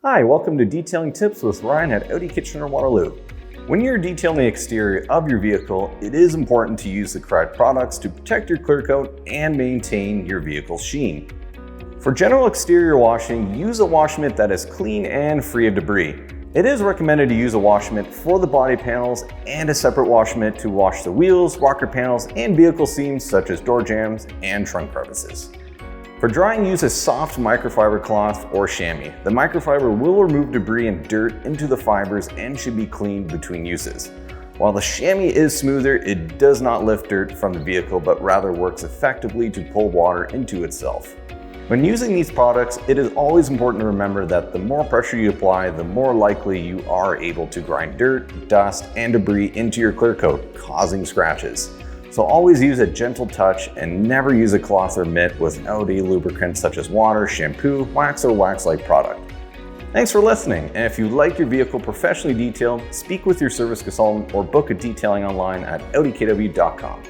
Hi, welcome to Detailing Tips with Ryan at Audi Kitchener-Waterloo. When you're detailing the exterior of your vehicle, it is important to use the correct products to protect your clear coat and maintain your vehicle's sheen. For general exterior washing, use a wash mitt that is clean and free of debris. It is recommended to use a wash mitt for the body panels and a separate wash mitt to wash the wheels, rocker panels, and vehicle seams such as door jambs and trunk crevices. For drying, use a soft microfiber cloth or chamois. The microfiber will remove debris and dirt into the fibers and should be cleaned between uses. While the chamois is smoother, it does not lift dirt from the vehicle, but rather works effectively to pull water into itself. When using these products, it is always important to remember that the more pressure you apply, the more likely you are able to grind dirt, dust, and debris into your clear coat, causing scratches. So always use a gentle touch and never use a cloth or mitt without a lubricant such as water, shampoo, wax, or wax-like product. Thanks for listening, and if you'd like your vehicle professionally detailed, speak with your service consultant or book a detailing online at audikw.com.